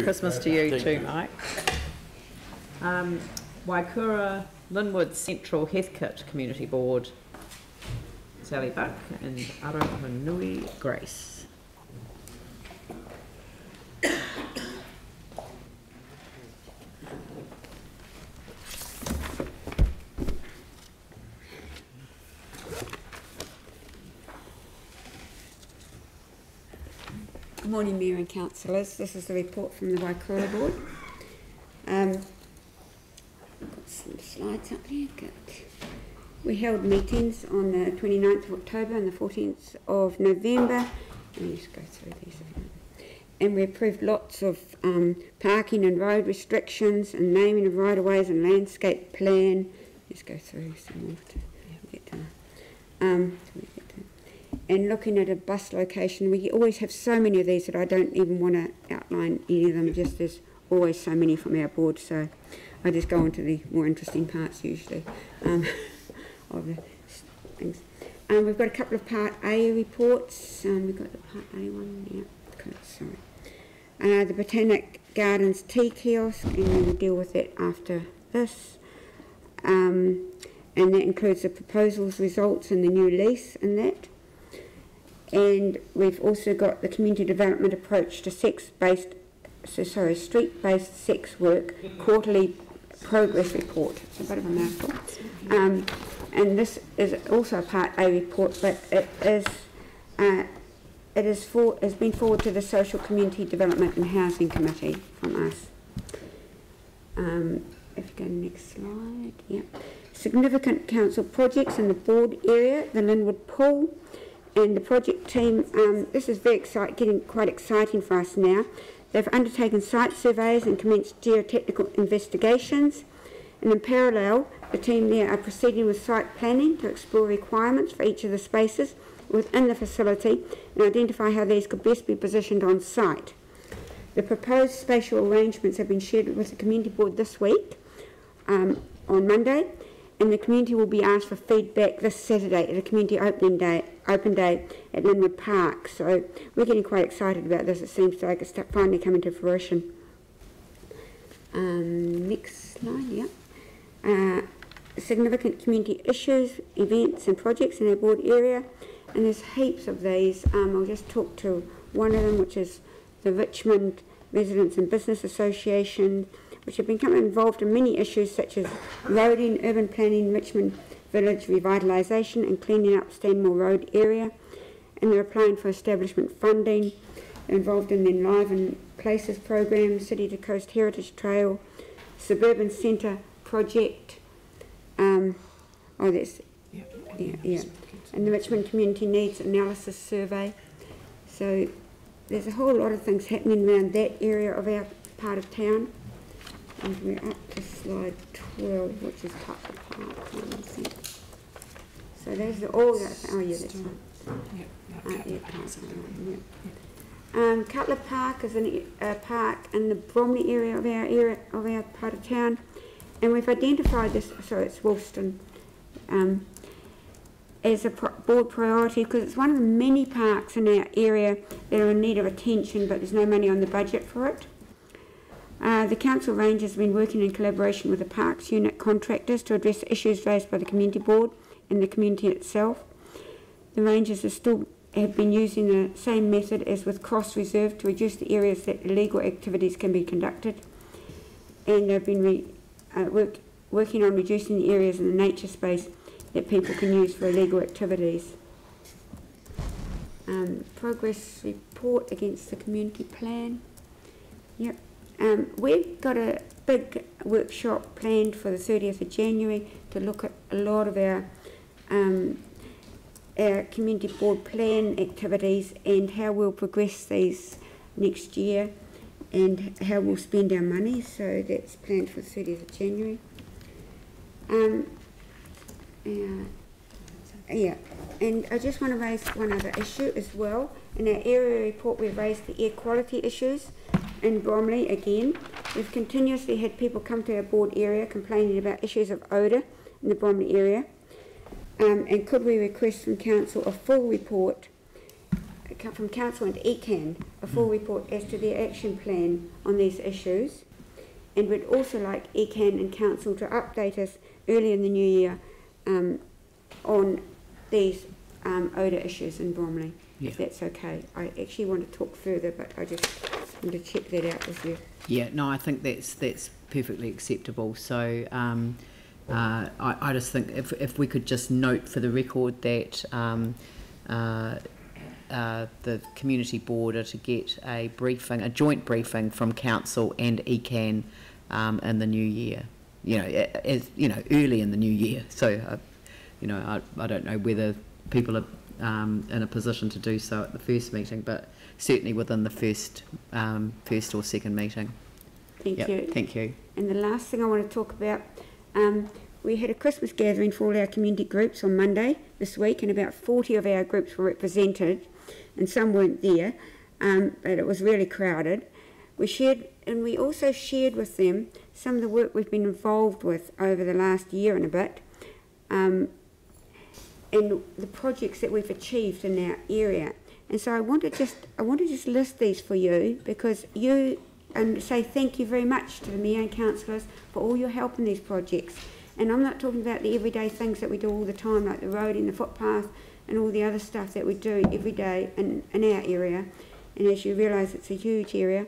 Christmas to you too, Mike. Waikura Linwood-Central-Heathcote Community Board, Sally Buck and Arohanui Grace. Good morning, Mayor and Councillors. This is the report from the Waikura Board. I've got some slides up there. Good. We held meetings on the 29th of October and the 14th of November. Let me just go through these. And we approved lots of parking and road restrictions and naming of right-of-ways and landscape plan. Let's go through some more to get to. And looking at a bus location, we always have so many of these that I don't even want to outline any of them, just there's always so many from our board, so I just go on to the more interesting parts usually of the things. We've got a couple of Part A reports. We've got the Part A one, yeah, okay, sorry. The Botanic Gardens tea kiosk, and we'll deal with that after this. And that includes the proposals, results and the new lease and that. And we've also got the community development approach to street-based sex work quarterly progress report. It's a bit of a mouthful. And this is also a Part A report, but has been forwarded to the Social Community Development and Housing Committee from us. If you go to the next slide, yeah. Significant council projects in the board area, the Linwood Pool. And the project team, this is very getting quite exciting for us now. They've undertaken site surveys and commenced geotechnical investigations. And in parallel, the team there are proceeding with site planning to explore requirements for each of the spaces within the facility and identify how these could best be positioned on site. The proposed spatial arrangements have been shared with the community board this week on Monday. And the community will be asked for feedback this Saturday at a community open day at Linwood Park. So we're getting quite excited about this. It seems like it's finally coming to fruition. Next slide, yeah. Significant community issues, events and projects in our board area. And there's heaps of these. I'll just talk to one of them, which is the Richmond Residents and Business Association, which have become involved in many issues such as roading, urban planning, Richmond Village revitalisation and cleaning up Stanmore Road area. And they're applying for establishment funding. They're involved in the Enliven Places program, City to Coast Heritage Trail, Suburban Centre project. And the Richmond Community Needs Analysis Survey. So there's a whole lot of things happening around that area of our part of town. And we're up to slide 12, which is Cutler Park. So those are all that. Oh, yeah, that's right. Cutler Park is a park in the Bromley area of our part of town, and we've identified this. So it's Woolston as a board priority because it's one of the many parks in our area that are in need of attention, but there's no money on the budget for it. The Council Range has been working in collaboration with the Parks Unit contractors to address issues raised by the Community Board and the community itself. The Rangers have been using the same method as with Cross Reserve to reduce the areas that illegal activities can be conducted, and they've been working on reducing the areas in the nature space that people can use for illegal activities. Progress report against the community plan. Yep. We've got a big workshop planned for the 30th of January to look at a lot of our community board plan activities and how we'll progress these next year and how we'll spend our money. So that's planned for the 30th of January. And I just want to raise one other issue as well. In our area report, we've raised the air quality issues in Bromley again. We've continuously had people come to our board area complaining about issues of odour in the Bromley area. And could we request from Council a full report from Council and ECAN a full report as to their action plan on these issues, and we'd also like ECAN and Council to update us early in the new year on these odour issues in Bromley, if that's okay. I actually want to talk further, but I just want to check that out with you. Yeah, no, I think that's perfectly acceptable. So I just think if we could just note for the record that the community board are to get a briefing, a joint briefing from council and ECAN in the new year. Early in the new year. So, I don't know whether people are in a position to do so at the first meeting, but certainly within the first or second meeting. Thank you. Thank you. And the last thing I want to talk about, we had a Christmas gathering for all our community groups on Monday this week, and about 40 of our groups were represented, and some weren't there, but it was really crowded. We also shared with them some of the work we've been involved with over the last year and a bit, and the projects that we've achieved in our area. And so I want to just list these for you, because and say thank you very much to the Mayor and councillors for all your help in these projects. And I'm not talking about the everyday things that we do all the time, like the road and the footpath and all the other stuff that we do every day in our area. And as you realise, it's a huge area.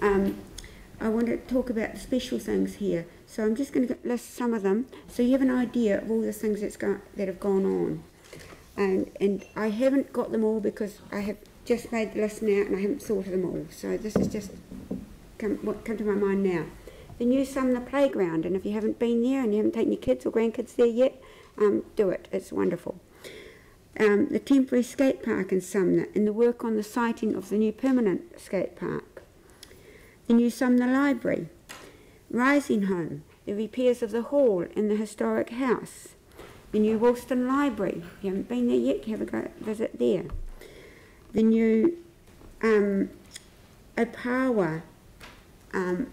I want to talk about the special things here. So I'm just going to list some of them, so you have an idea of all the things that have gone on. And I haven't got them all because I have just made the list now and I haven't thought of them all. So this is just what come to my mind now. The new Sumner Playground, and if you haven't been there and you haven't taken your kids or grandkids there yet, do it. It's wonderful. The temporary skate park in Sumner and the work on the siting of the new permanent skate park. The new Sumner Library. Rising Home, the repairs of the hall in the historic house. The new Woolston Library. If you haven't been there yet, have a go visit there. The new Opawa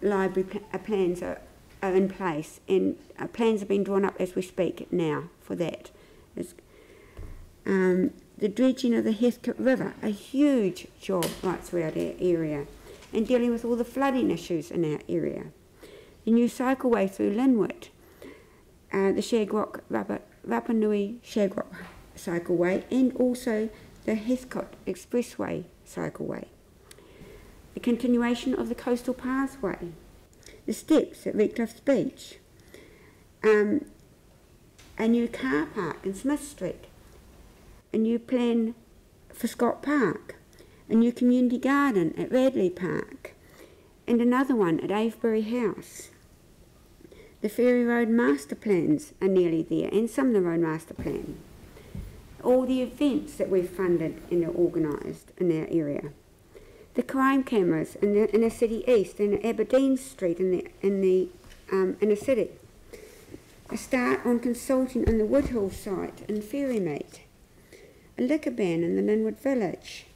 library plans are in place, and plans have been drawn up as we speak now for that. The dredging of the Heathcote River, a huge job right throughout our area, and dealing with all the flooding issues in our area. The new cycleway through Linwood, the Shagrock Rapa Nui Shagrock cycleway, and also the Heathcote Expressway cycleway. The continuation of the coastal pathway, the steps at Redcliff's Beach, a new car park in Smith Street, a new plan for Scott Park, a new community garden at Radley Park, and another one at Avebury House. The Ferry Road master plans are nearly there, and Sumner Road master plan. All the events that we've funded and are organised in our area. The crime cameras in the city east and Aberdeen Street in the city. A start on consulting on the Woodhill site in Ferrymead. A liquor ban in the Linwood Village.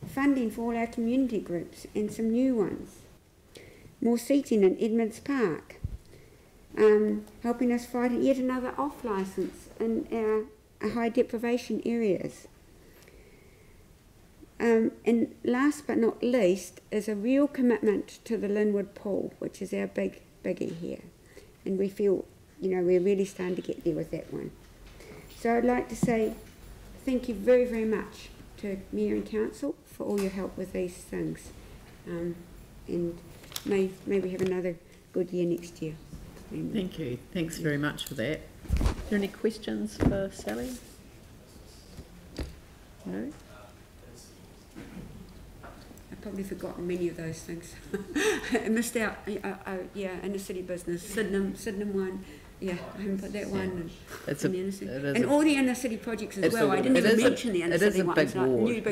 Funding for all our community groups and some new ones. More seating in Edmonds Park. Helping us fight yet another off licence in our high deprivation areas. And last but not least is a real commitment to the Linwood Pool, which is our biggie here. And we feel, we're really starting to get there with that one. So I'd like to say thank you very, very much to Mayor and Council for all your help with these things. And may we have another good year next year. Amen. Thank you. Thanks very much for that. Are there any questions for Sally? No? I've probably forgotten many of those things. I missed out, in the city business. Sydenham one, I haven't put that one. And all the inner city projects as well. I didn't even mention the inner city ones. It is a big ward.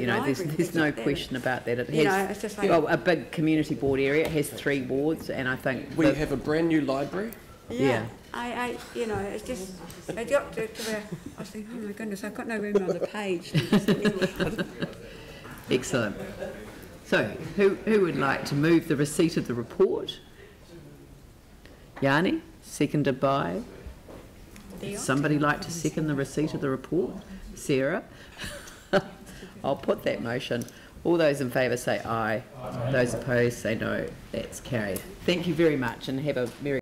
There's no question about that. It has, it's just like, a big community board area. It has 3 wards, and I think we have a brand new library. Yeah. It's just, I got to where I was thinking, oh my goodness, I've got no room on the page. Excellent. So, who would like to move the receipt of the report? Yanni, seconded by? Somebody like to second the receipt of the report? Sarah? I'll put that motion. All those in favour say aye. Those opposed say no. That's carried. Thank you very much and have a merry